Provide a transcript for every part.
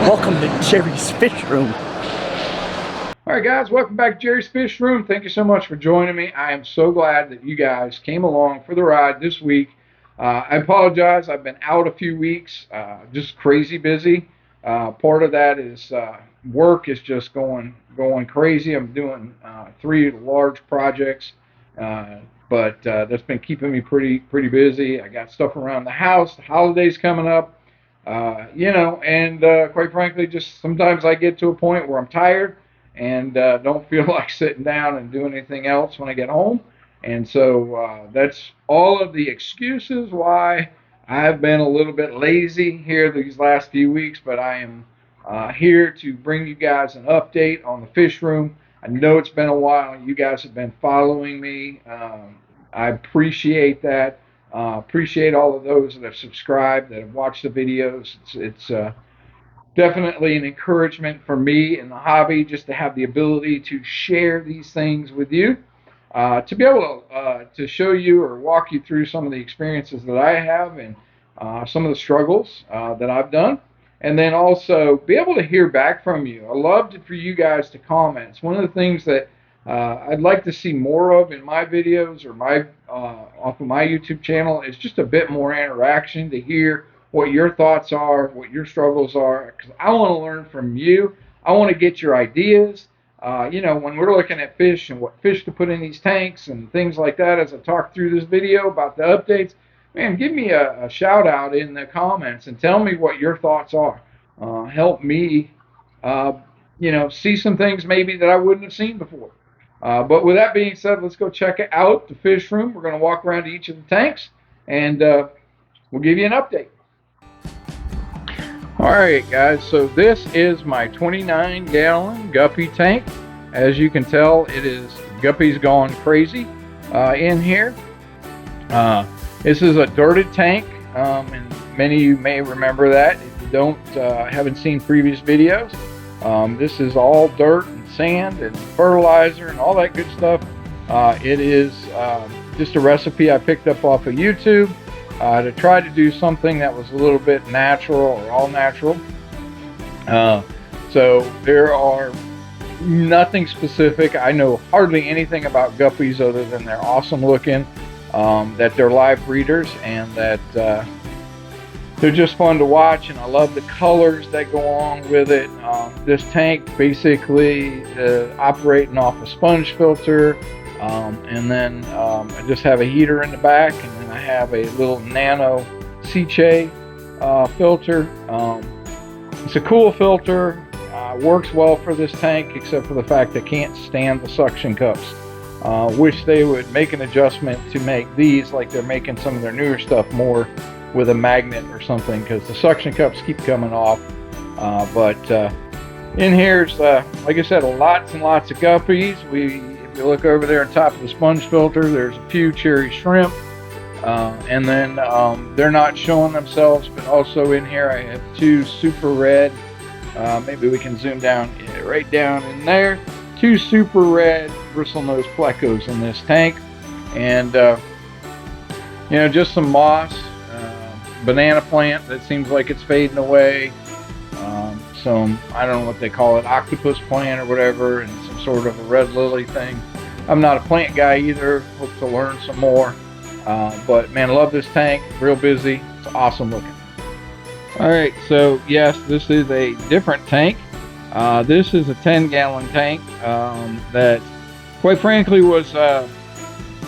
Welcome to Jerry's Fish Room. All right, guys, welcome back to Jerry's Fish Room. Thank you so much for joining me. I am so glad that you guys came along for the ride this week. I apologize. I've been out a few weeks, just crazy busy. Part of that is work is just going crazy. I'm doing 3 large projects, but that's been keeping me pretty busy. I got stuff around the house. The holidays coming up, and quite frankly, just sometimes I get to a point where I'm tired and don't feel like sitting down and doing anything else when I get home. And so that's all of the excuses why I've been a little bit lazy here these last few weeks, but I am here to bring you guys an update on the fish room. I know it's been a while. You guys have been following me. I appreciate that. Appreciate all of those that have subscribed, that have watched the videos. It's definitely an encouragement for me in the hobby just to have the ability to share these things with you, to be able to show you or walk you through some of the experiences that I have and some of the struggles that I've done, and then also be able to hear back from you. I love for you guys to comment. It's one of the things that I'd like to see more of in my videos or my off of my YouTube channel. Is just a bit more interaction, to hear what your thoughts are, what your struggles are, because I want to learn from you. I want to get your ideas. When we're looking at fish and what fish to put in these tanks and things like that, as I talk through this video about the updates, man, give me a shout out in the comments and tell me what your thoughts are. Help me, see some things maybe that I wouldn't have seen before. But with that being said, let's go check out the fish room. We're going to walk around to each of the tanks, and we'll give you an update. Alright guys, so this is my 29-gallon guppy tank. As you can tell, it is guppies gone crazy in here. This is a dirted tank, and many of you may remember that. If you don't, haven't seen previous videos, this is all dirt and sand and fertilizer and all that good stuff. It is just a recipe I picked up off of YouTube. To try to do something that was a little bit natural or all natural. So there are nothing specific. I know hardly anything about guppies other than they're awesome looking, that they're live breeders, and that they're just fun to watch, and I love the colors that go along with it. This tank basically operating off a sponge filter, and then I just have a heater in the back, and then I have a little nano Cichlid filter. It's a cool filter, works well for this tank, except for the fact I can't stand the suction cups. Wish they would make an adjustment to make these like they're making some of their newer stuff, more with a magnet or something, because the suction cups keep coming off. But in here's, like I said, lots and lots of guppies. If you look over there on top of the sponge filter, there's a few cherry shrimp, and then they're not showing themselves, but also in here I have 2 super red, maybe we can zoom down, right down in there, 2 super red bristlenose plecos in this tank, and just some moss, banana plant that seems like it's fading away, some, I don't know what they call it, octopus plant or whatever, and some sort of a red lily thing. I'm not a plant guy either, hope to learn some more, but man, I love this tank, real busy, it's awesome looking. Alright, so yes, this is a different tank. This is a 10-gallon tank that quite frankly was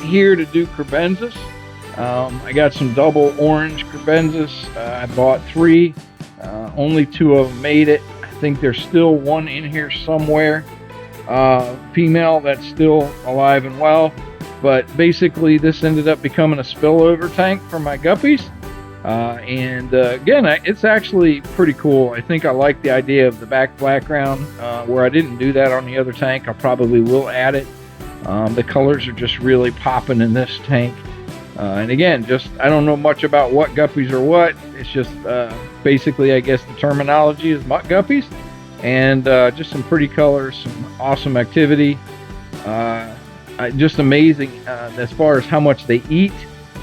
here to do crebensis. I got some double orange crebensis. I bought 3, only 2 of them made it. I think there's still one in here somewhere, female, that's still alive and well, but basically this ended up becoming a spillover tank for my guppies, and again, it's actually pretty cool. I think I like the idea of the background, where I didn't do that on the other tank. I probably will add it. The colors are just really popping in this tank. And again, just I don't know much about what guppies are what. It's just basically, I guess the terminology is mutt guppies, and just some pretty colors, some awesome activity. Just amazing as far as how much they eat.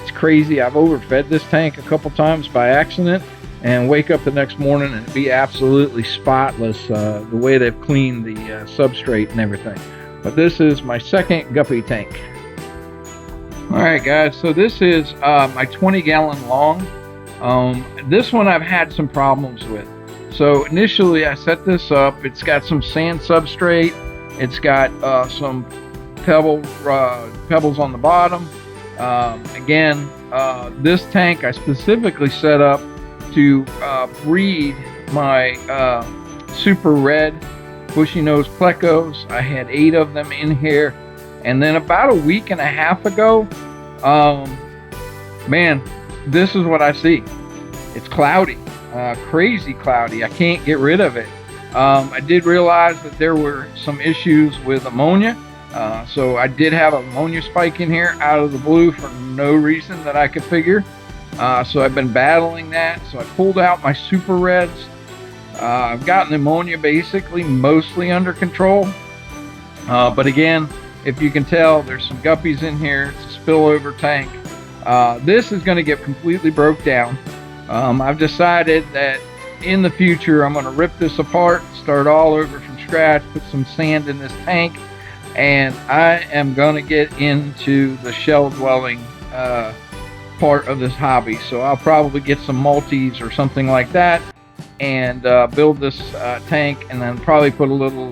It's crazy. I've overfed this tank a couple times by accident, and wake up the next morning and be absolutely spotless, the way they've cleaned the substrate and everything. But this is my second guppy tank. Alright guys, so this is my 20-gallon long. This one I've had some problems with. So initially I set this up. It's got some sand substrate. It's got some pebbles on the bottom. Again, this tank I specifically set up to breed my super red bushy nose plecos. I had 8 of them in here, and then about a week and a half ago, man, this is what I see. It's cloudy, crazy cloudy. I can't get rid of it. I did realize that there were some issues with ammonia, so I did have an ammonia spike in here out of the blue for no reason that I could figure. So I've been battling that. So I pulled out my super reds. I've gotten the ammonia basically mostly under control. But again, if you can tell, there's some guppies in here. It's a spillover tank. This is going to get completely broke down. I've decided that in the future I'm going to rip this apart, start all over from scratch, put some sand in this tank, and I am going to get into the shell dwelling part of this hobby. So I'll probably get some multis or something like that and build this tank, and then probably put a little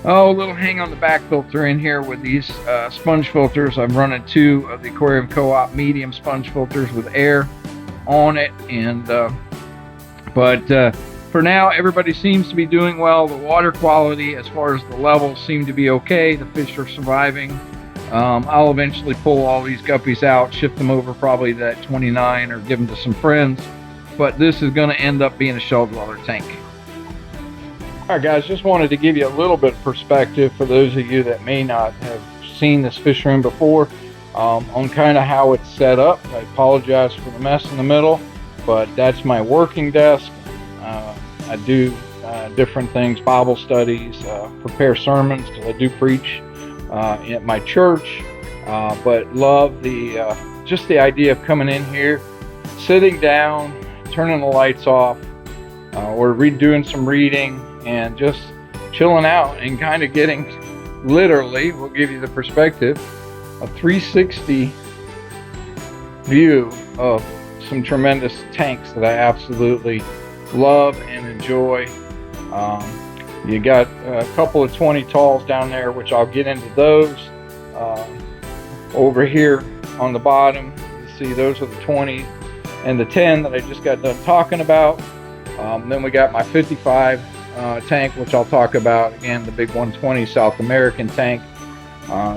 little hang on the back filter in here with these sponge filters. I'm running 2 of the Aquarium Co-op medium sponge filters with air on it, and but for now everybody seems to be doing well. The water quality as far as the levels seem to be okay. The fish are surviving. I'll eventually pull all these guppies out, shift them over probably to that 29 or give them to some friends, but this is going to end up being a shell dweller tank. Alright guys, just wanted to give you a little bit of perspective for those of you that may not have seen this fish room before, on kind of how it's set up. I apologize for the mess in the middle, but that's my working desk. I do different things, Bible studies, prepare sermons, because I do preach at my church, but love the just the idea of coming in here, sitting down, turning the lights off, or doing some reading, and just chilling out and kind of getting, literally, we'll give you the perspective, a 360 view of some tremendous tanks that I absolutely love and enjoy. You got a couple of 20 talls down there, which I'll get into those. Over here on the bottom, you see those are the 20 and the 10 that I just got done talking about. Then we got my 55 tank, which I'll talk about again, the big 120 South American tank.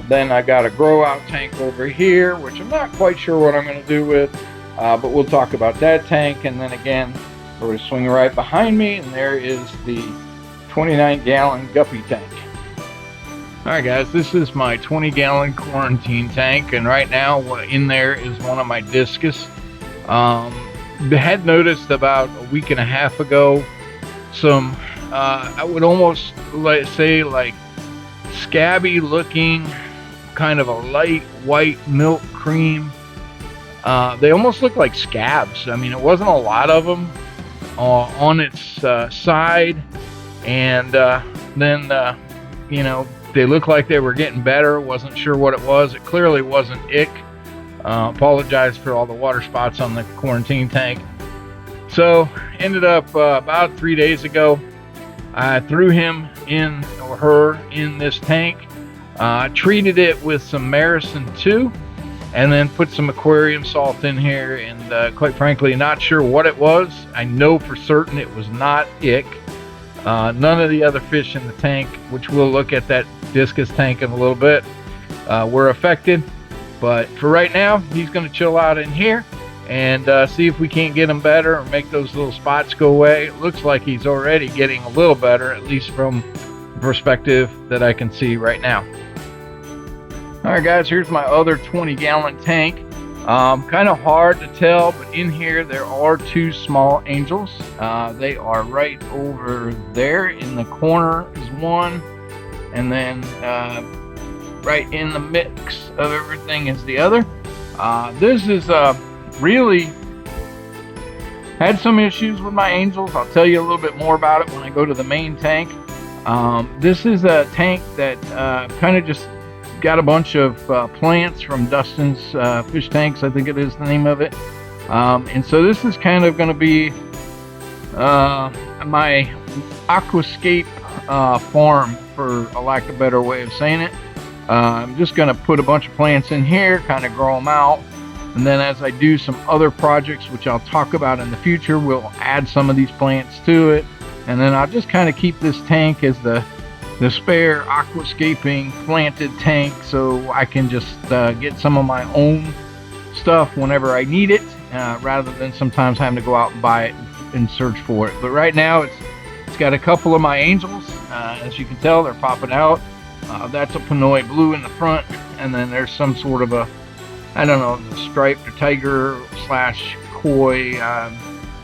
Then I got a grow out tank over here, which I'm not quite sure what I'm going to do with, but we'll talk about that tank. And then again, we're swinging right behind me, and there is the 29-gallon guppy tank. Alright guys, this is my 20-gallon quarantine tank, and right now in there is one of my discus. I had noticed about a week and a half ago some I would almost say like scabby looking, kind of a light white milk cream. They almost look like scabs. I mean, it wasn't a lot of them on its side, and then you know, they looked like they were getting better. Wasn't sure what it was. It clearly wasn't ick. Apologize for all the water spots on the quarantine tank. So ended up about 3 days ago, I threw him in, or her in, this tank, treated it with some Marison 2, and then put some aquarium salt in here, and quite frankly not sure what it was. I know for certain it was not ick. None of the other fish in the tank, which we'll look at that discus tank in a little bit, were affected. But for right now, he's going to chill out in here and see if we can't get him better or make those little spots go away. It looks like he's already getting a little better, at least from the perspective that I can see right now. Alright guys, here's my other 20-gallon tank. Kind of hard to tell, but in here there are 2 small angels. They are right over there. In the corner is one, and then right in the mix of everything is the other. This is really, Had some issues with my angels. I'll tell you a little bit more about it when I go to the main tank. This is a tank that kind of just got a bunch of plants from Dustin's fish tanks, I think it is the name of it. And so this is kind of going to be my aquascape farm, for a lack of a better way of saying it. I'm just going to put a bunch of plants in here, kind of grow them out, and then as I do some other projects, which I'll talk about in the future, we'll add some of these plants to it, and then I'll just kind of keep this tank as the spare aquascaping planted tank, so I can just get some of my own stuff whenever I need it, rather than sometimes having to go out and buy it and search for it. But right now it's got a couple of my angels. As you can tell, they're popping out. That's a Pinoy blue in the front, and then there's some sort of a, I don't know, striped or tiger slash koi,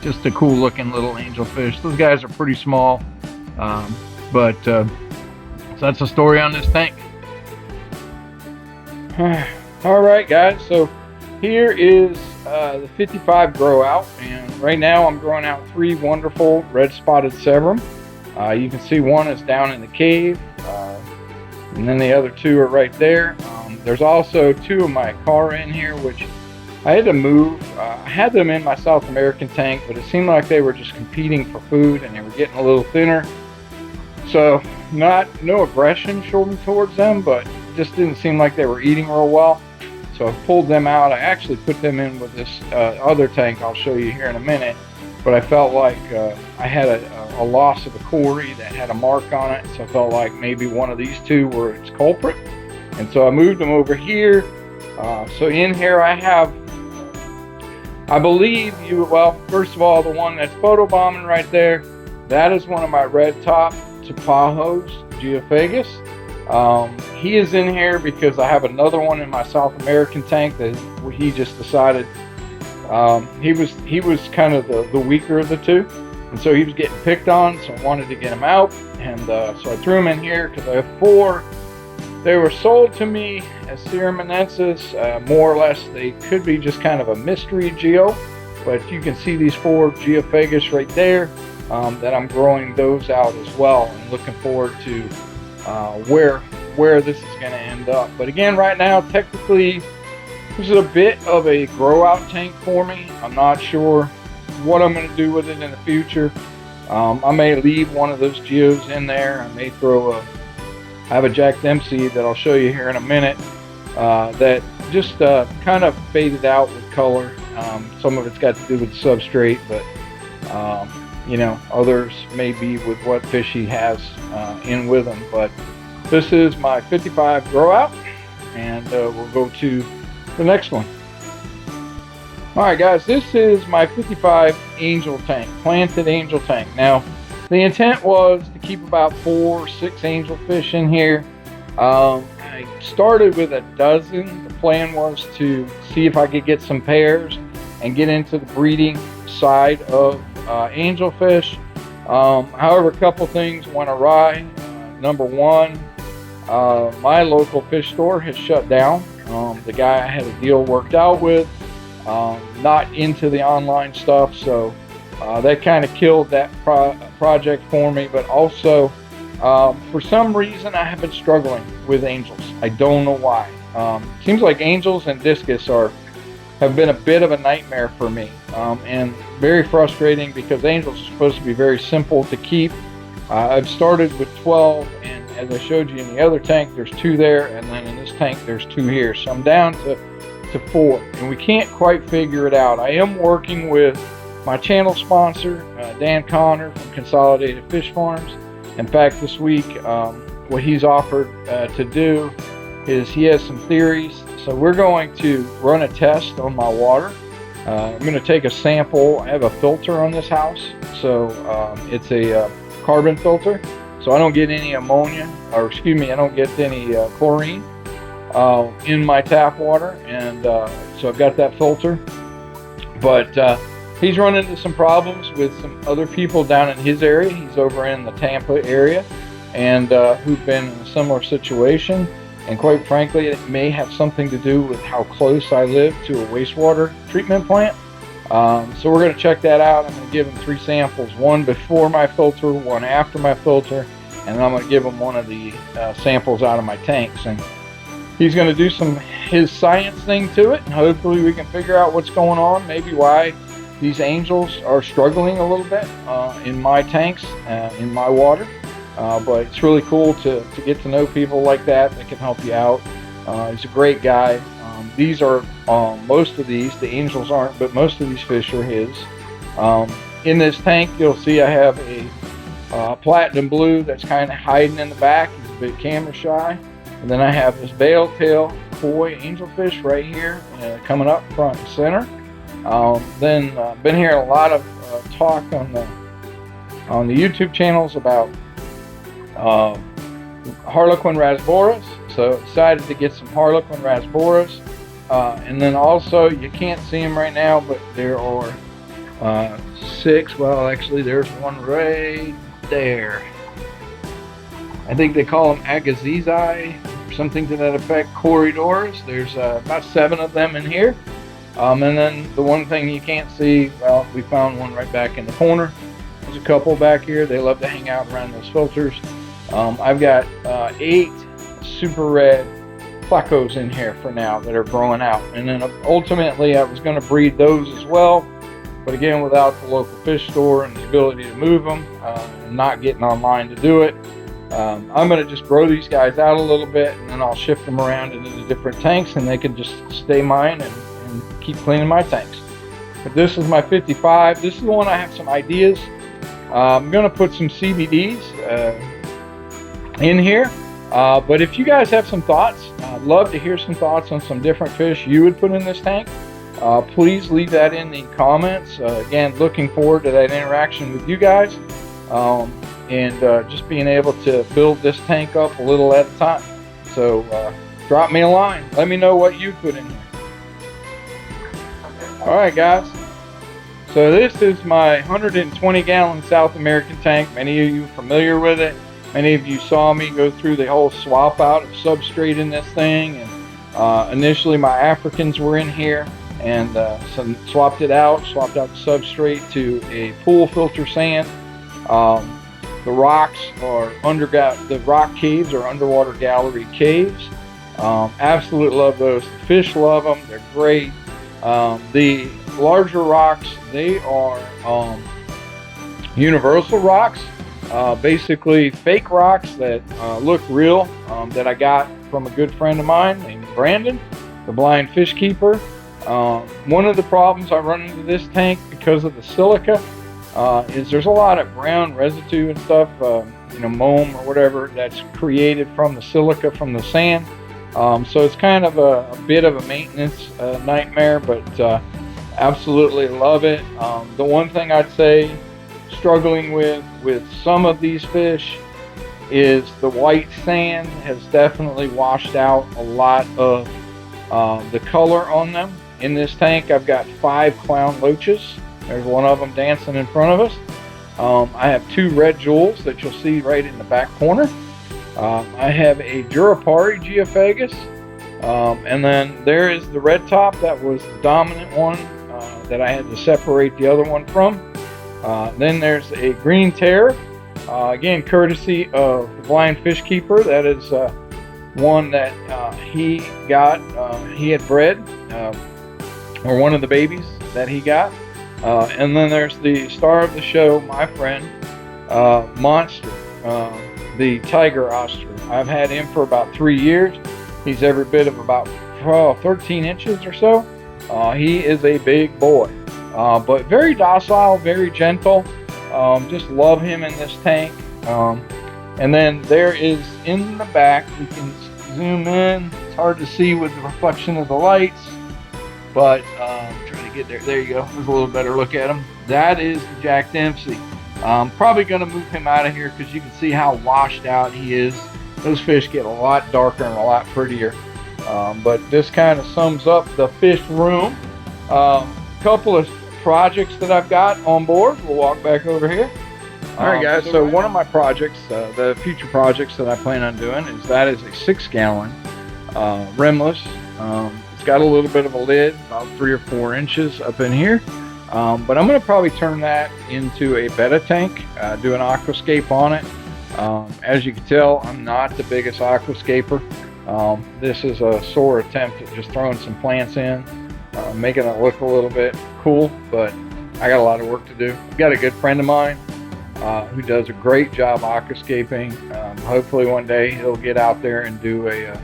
just a cool looking little angelfish. Those guys are pretty small, so that's the story on this tank. All right, guys, so here is the 55 grow out, and right now I'm growing out 3 wonderful red spotted severum. You can see one is down in the cave, and then the other 2 are right there. There's also 2 of my car in here, which I had to move. I had them in my South American tank, but it seemed like they were just competing for food and they were getting a little thinner. So no aggression towards them, but just didn't seem like they were eating real well. So I pulled them out. I actually put them in with this other tank I'll show you here in a minute, but I felt like I had a loss of a cory that had a mark on it, so I felt like maybe one of these 2 were its culprit, and so I moved them over here. So in here I have, I believe well, first of all, the one that's photobombing right there, that is one of my red top Tapajos, Geophagus. He is in here because I have another one in my South American tank that he just decided he was kind of the weaker of the 2, and so he was getting picked on, so I wanted to get him out, and so I threw him in here because I have 4. They were sold to me as Siramanensis. More or less they could be just kind of a mystery geo, but you can see these 4 Geophagus right there, that I'm growing those out as well, and looking forward to where this is going to end up. But again, right now technically this is a bit of a grow out tank for me. I'm not sure what I'm going to do with it in the future. I may leave one of those geos in there. I may throw I have a Jack Dempsey that I'll show you here in a minute, that just kind of faded out with color. Some of it's got to do with substrate, but others may be with what fish he has in with them. But this is my 55 grow out, and we'll go to the next one. Alright guys, this is my 55 angel tank, planted angel tank. Now the intent was to keep about 4 or 6 angelfish in here. I started with a dozen. The plan was to see if I could get some pairs and get into the breeding side of angelfish. However, a couple things went awry. Number one, my local fish store has shut down. The guy I had a deal worked out with, not into the online stuff, so that kind of killed that project for me. But also, for some reason, I have been struggling with angels. I don't know why. Seems like angels and discus have been a bit of a nightmare for me, and very frustrating, because angels are supposed to be very simple to keep. I've started with 12, and as I showed you in the other tank, there's 2 there, and then in this tank there's 2 here, so I'm down to 4, and we can't quite figure it out. I am working with my channel sponsor, Dan Connor from Consolidated Fish Farms. In fact, this week, what he's offered to do is he has some theories. So we're going to run a test on my water. I'm going to take a sample. I have a filter on this house, so it's a carbon filter, so I don't get any ammonia, or excuse me, I don't get any chlorine in my tap water, and so I've got that filter. But he's run into some problems with some other people down in his area. He's over in the Tampa area, and who've been in a similar situation. And quite frankly, it may have something to do with how close I live to a wastewater treatment plant. So we're going to check that out. I'm going to give him 3 samples, one before my filter, one after my filter, and then I'm going to give him one of the samples out of my tanks. And he's going to do his science thing to it, and hopefully we can figure out what's going on, maybe why these angels are struggling a little bit in my tanks, in my water. But it's really cool to get to know people like that can help you out. He's a great guy. These are most of these, the angels aren't, but most of these fish are his. In this tank, you'll see I have a platinum blue that's kind of hiding in the back. He's a bit camera shy. And then I have this bale tail koi angelfish right here, coming up front and center. Then been hearing a lot of talk on the YouTube channels about Harlequin rasboras, so excited to get some Harlequin rasboras. And then also, you can't see them right now, but there are 6, well actually there's one right there. I think they call them agazizi, something to that effect, corridors. There's about 7 of them in here. And then the one thing you can't see, well, we found one right back in the corner. There's a couple back here. They love to hang out around those filters. I've got 8 super red placos in here for now that are growing out. And then ultimately I was going to breed those as well. But again, without the local fish store and the ability to move them, and not getting online to do it, I'm going to just grow these guys out a little bit, and then I'll shift them around into the different tanks, and they can just stay mine and keep cleaning my tanks. But this is my 55. This is the one I have some ideas. I'm going to put some CBDs in here. But if you guys have some thoughts, I'd love to hear some thoughts on some different fish you would put in this tank. Please leave that in the comments. Again, looking forward to that interaction with you guys. And just being able to build this tank up a little at a time. So drop me a line. Let me know what you put in here. Alright guys, so this is my 120 gallon South American tank. Many of you are familiar with it. Many of you saw me go through the whole swap out of substrate in this thing. And initially my Africans were in here, and swapped out the substrate to a pool filter sand. The rocks are the rock caves are underwater gallery caves. Absolutely love those. The fish love them. They're great. The larger rocks, they are universal rocks, basically fake rocks that look real, that I got from a good friend of mine named Brandon, the blind fish keeper. One of the problems I run into this tank because of the silica is there's a lot of brown residue and stuff, moam or whatever, that's created from the silica from the sand. So it's kind of a bit of a maintenance nightmare, but absolutely love it. The one thing I'd say struggling with some of these fish is the white sand has definitely washed out a lot of the color on them. In this tank I've got 5 clown loaches. There's one of them dancing in front of us. I have 2 red jewels that you'll see right in the back corner. I have a Durapari Geophagus, and then there is the red top. That was the dominant one that I had to separate the other one from. Then there's a green terror, again courtesy of the blind fish keeper. That is one that he got, he had bred, or one of the babies that he got. And then there's the star of the show, my friend, Monster, the tiger ostrich. I've had him for about 3 years. He's every bit of about 13 inches or so. He is a big boy, but very docile, very gentle. Just love him in this tank. And then there is in the back, we can zoom in. It's hard to see with the reflection of the lights, but trying to get there. There you go. There's a little better look at him. That is Jack Dempsey. I'm probably going to move him out of here because you can see how washed out he is. Those fish get a lot darker and a lot prettier. But this kind of sums up the fish room. Couple of projects that I've got on board. We'll walk back over here. All right, guys. So one of my projects, the future projects that I plan on doing, is that is a 6-gallon rimless. It's got a little bit of a lid, about 3 or 4 inches up in here. But I'm going to probably turn that into a betta tank, do an aquascape on it. As you can tell, I'm not the biggest aquascaper. This is a sore attempt at just throwing some plants in, making it look a little bit cool, but I got a lot of work to do. I've got a good friend of mine who does a great job aquascaping. Hopefully one day he'll get out there and do a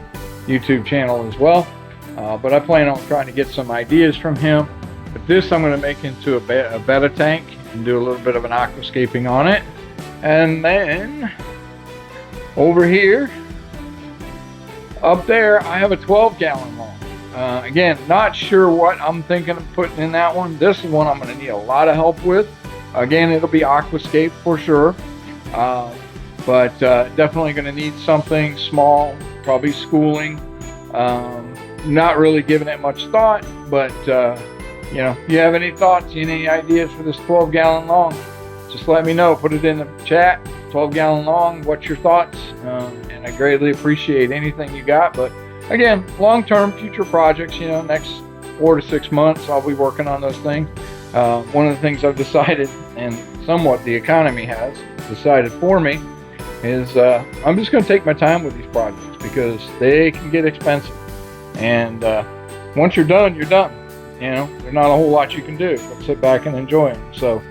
YouTube channel as well. But I plan on trying to get some ideas from him. But this I'm going to make into a betta tank and do a little bit of an aquascaping on it. And then over here, up there, I have a 12-gallon long. Again, not sure what I'm thinking of putting in that one. This is one I'm going to need a lot of help with. Again, it'll be aquascape for sure. But definitely going to need something small, probably schooling. Not really giving it much thought, but you know, if you have any thoughts, any ideas for this 12-gallon long, just let me know. Put it in the chat. 12-gallon long, what's your thoughts? And I greatly appreciate anything you got. But again, long-term future projects, you know, next 4 to 6 months, I'll be working on those things. One of the things I've decided, and somewhat the economy has decided for me, is I'm just going to take my time with these projects because they can get expensive. And once you're done, you're done. You know, there's not a whole lot you can do but sit back and enjoy them. So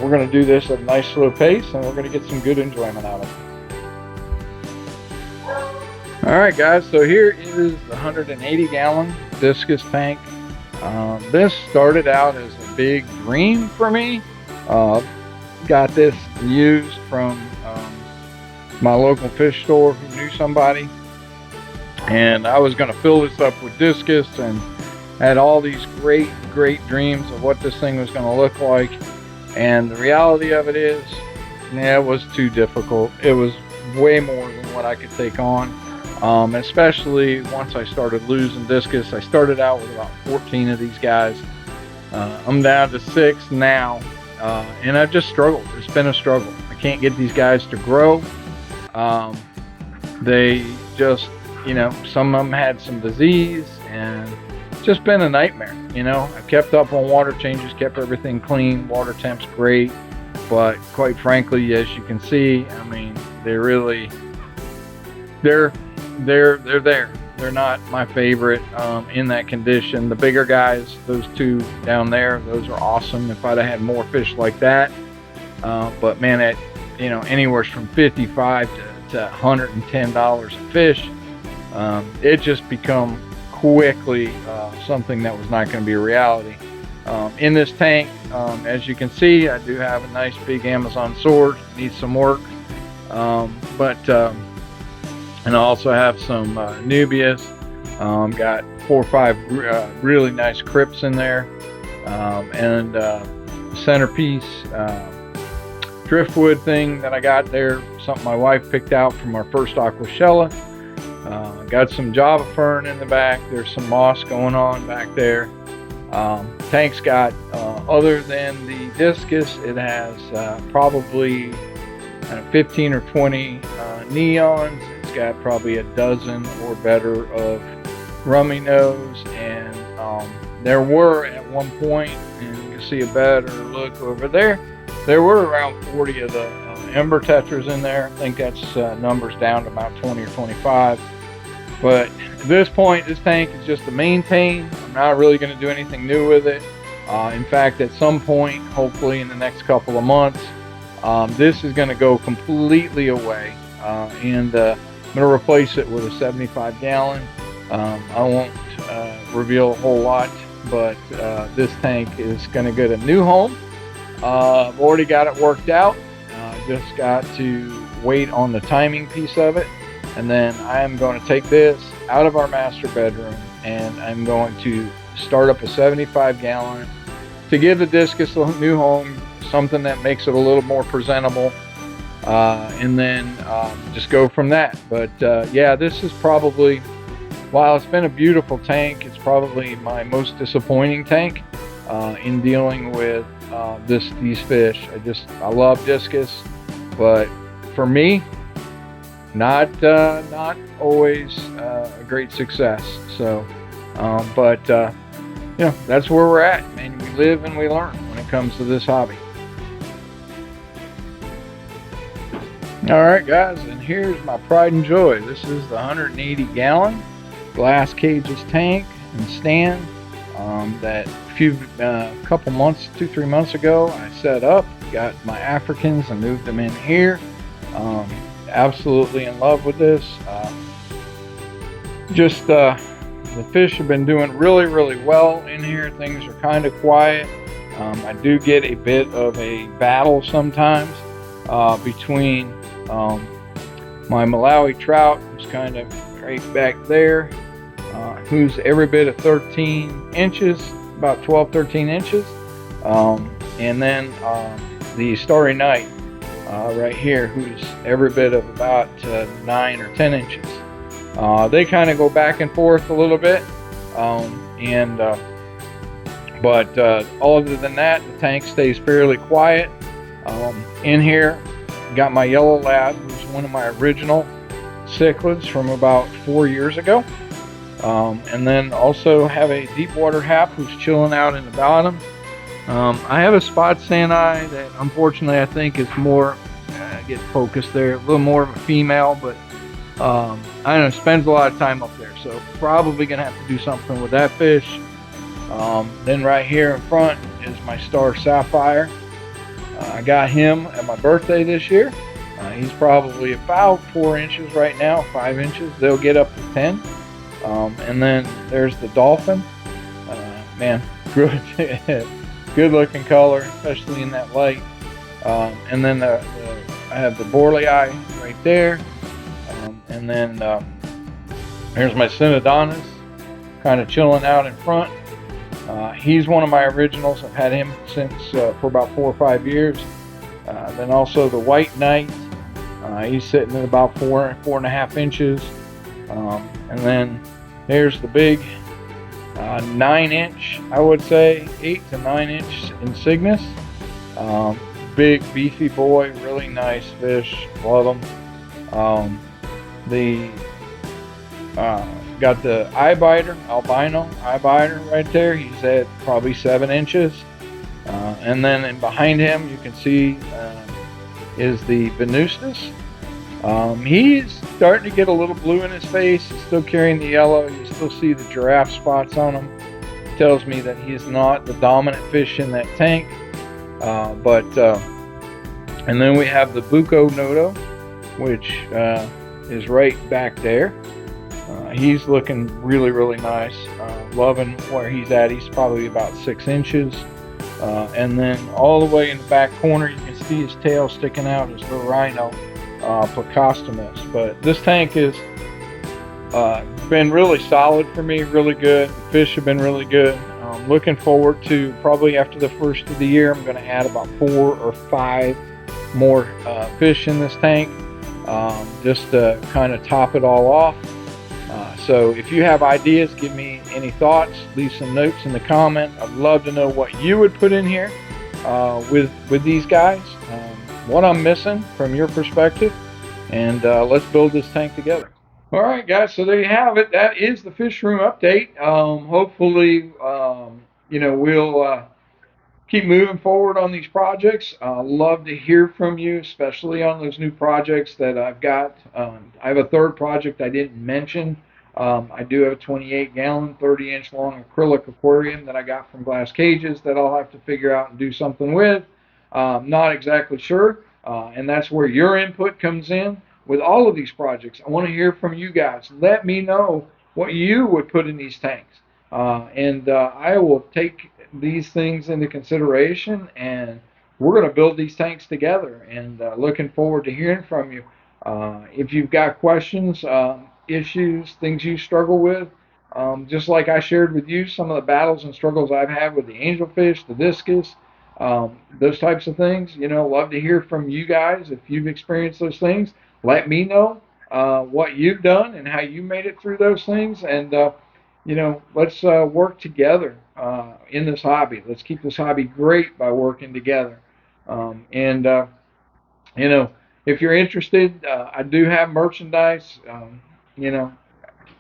we're going to do this at a nice slow pace, and we're going to get some good enjoyment out of it. All right, guys, so here is the 180-gallon discus tank. This started out as a big dream for me. Got this used from my local fish store who knew somebody. And I was going to fill this up with discus and had all these great dreams of what this thing was going to look like. And the reality of it is, yeah, it was too difficult. It was way more than what I could take on. Especially once I started losing discus. I started out with about 14 of these guys. I'm down to 6 now, and I've just struggled. It's been a struggle. I can't get these guys to grow. They just, you know, some of them had some disease, and it's just been a nightmare. You know, I've kept up on water changes, kept everything clean, water temp's great, but quite frankly, as you can see, I mean, they're there. They're not my favorite in that condition. The bigger guys, those 2 down there, those are awesome. If I'd have had more fish like that, but man, at, you know, anywhere from $55 to $110 a fish, it just become quickly something that was not going to be a reality. In this tank, as you can see, I do have a nice big Amazon sword. Needs some work, and I also have some Nubias. Got 4 or 5 really nice crypts in there, and centerpiece driftwood thing that I got there, something my wife picked out from our first Aquashella. Got some Java fern in the back. There's some moss going on back there. Tank's got, other than the discus, it has probably 15 or 20 neons. It's got probably a dozen or better of rummy nose, and there were at one point, and you can see a better look over there, there were around 40 of the ember tetras in there. I think that's numbers down to about 20 or 25. But at this point, this tank is just to maintain. I'm not really going to do anything new with it. In fact, at some point, hopefully in the next couple of months, this is going to go completely away, and I'm going to replace it with a 75-gallon. I won't reveal a whole lot, but this tank is going to get a new home. I've already got it worked out. Just got to wait on the timing piece of it. And then I am going to take this out of our master bedroom, and I'm going to start up a 75-gallon to give the discus a new home, something that makes it a little more presentable, and then just go from that. But yeah, this is probably, while it's been a beautiful tank, it's probably my most disappointing tank in dealing with these fish. I love discus, but for me, not always a great success. So but that's where we're at. Man, we live and we learn when it comes to this hobby. All right, guys, and here's my pride and joy. This is the 180-gallon glass cages tank and stand that couple months, 2-3 months ago, I set up. Got my Africans and moved them in here. Absolutely in love with this. The fish have been doing really, really well in here. Things are kind of quiet. I do get a bit of a battle sometimes between my Malawi trout, who's kind of right back there, who's every bit of 13 inches, about 12, 13 inches. And then the Starry Night right here, who's every bit of about 9 or 10 inches. They kind of go back and forth a little bit. But other than that, the tank stays fairly quiet. In here, got my yellow lab, who's one of my original cichlids from about 4 years ago. And then also have a deep water hap who's chilling out in the bottom. I have a spot Sanai that unfortunately I think is more, get focused there, a little more of a female, but I don't know, spends a lot of time up there. So probably gonna have to do something with that fish. Then right here in front is my Star Sapphire. I got him at my birthday this year. He's probably about 4 inches right now, 5 inches. They'll get up to 10. And then there's the dolphin. Man, good, good looking color, especially in that light. And then I have the Borley eye right there. And then here's my Synodontis, kind of chilling out in front. He's one of my originals. I've had him since for about 4 or 5 years. Then also the White Knight. He's sitting at about 4.5 inches. And then there's the big 9-inch, I would say 8 to 9-inch Insignis. Big beefy boy, really nice fish. Love them. Got the albino eye biter right there. He's at probably 7 inches. And then behind him, you can see is the Venustus. He's starting to get a little blue in his face. He's still carrying the yellow. You still see the giraffe spots on him. Tells me that he's not the dominant fish in that tank. And then we have the Bucco Noto, which is right back there. He's looking really, really nice. Loving where he's at. He's probably about 6 inches. And then all the way in the back corner, you can see his tail sticking out as the rhino, Plecostomus. But this tank has been really solid for me, really good. The fish have been really good. Looking forward to probably after the first of the year, I'm going to add about 4 or 5 more fish in this tank, just to kind of top it all off. So if you have ideas, give me any thoughts, leave some notes in the comment. I'd love to know what you would put in here with these guys, what I'm missing from your perspective, and let's build this tank together. All right, guys, so there you have it. That is the fish room update. Hopefully, we'll keep moving forward on these projects. Love to hear from you, especially on those new projects that I've got. I have a third project I didn't mention. I do have a 28-gallon, 30-inch long acrylic aquarium that I got from Glass Cages that I'll have to figure out and do something with. Not exactly sure, and that's where your input comes in. With all of these projects, I want to hear from you guys. Let me know what you would put in these tanks, and I will take these things into consideration, and we're going to build these tanks together, and looking forward to hearing from you. If you've got questions, issues, things you struggle with, just like I shared with you some of the battles and struggles I've had with the angelfish, the discus, those types of things, love to hear from you guys. If you've experienced those things, let me know what you've done and how you made it through those things, and let's work together in this hobby. Let's keep this hobby great by working together. If you're interested, I do have merchandise.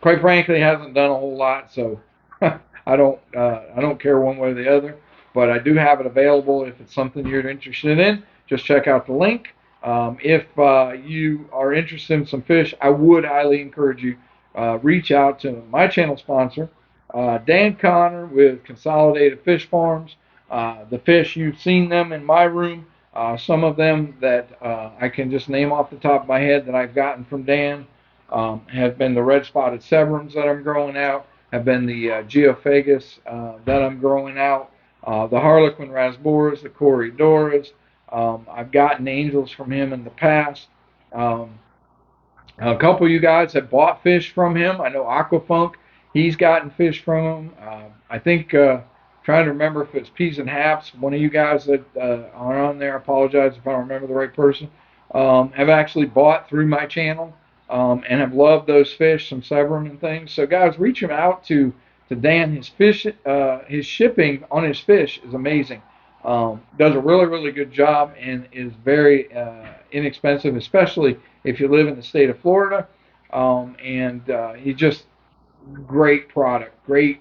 Quite frankly, hasn't done a whole lot, so I don't care one way or the other, but I do have it available if it's something you're interested in. Just check out the link. If you are interested in some fish, I would highly encourage you reach out to my channel sponsor, Dan Connor with Consolidated Fish Farms. The fish, you've seen them in my room. Some of them that I can just name off the top of my head that I've gotten from Dan have been the red spotted severums that I'm growing out, have been the geophagus that I'm growing out, the harlequin rasboras, the corridoras. I've gotten angels from him in the past. Um, a couple of you guys have bought fish from him. I know Aquafunk, he's gotten fish from him. I think, trying to remember if it's Peas and Haps, one of you guys that are on there, I apologize if I don't remember the right person, have actually bought through my channel and have loved those fish, some Severum and things. So, guys, reach him out to Dan. His shipping on his fish is amazing. Does a really, really good job and is very inexpensive, especially if you live in the state of Florida. And he just great product, great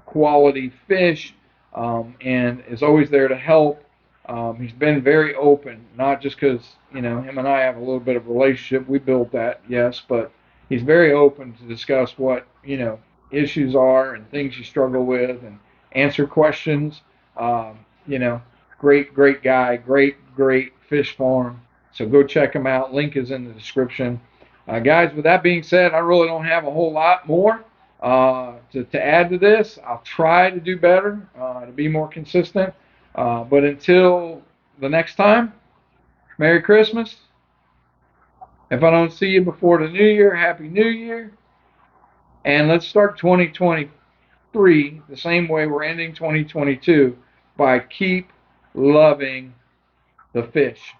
quality fish, and is always there to help. He's been very open, not just because him and I have a little bit of a relationship. We built that, yes, but he's very open to discuss what issues are and things you struggle with, and answer questions. You know, great guy, great fish farm. So go check him out. Link is in the description. Guys, with that being said, I really don't have a whole lot more to add to this. I'll try to do better, to be more consistent. But until the next time, Merry Christmas. If I don't see you before the New Year, Happy New Year. And let's start 2023 the same way we're ending 2022, by keep loving the fish.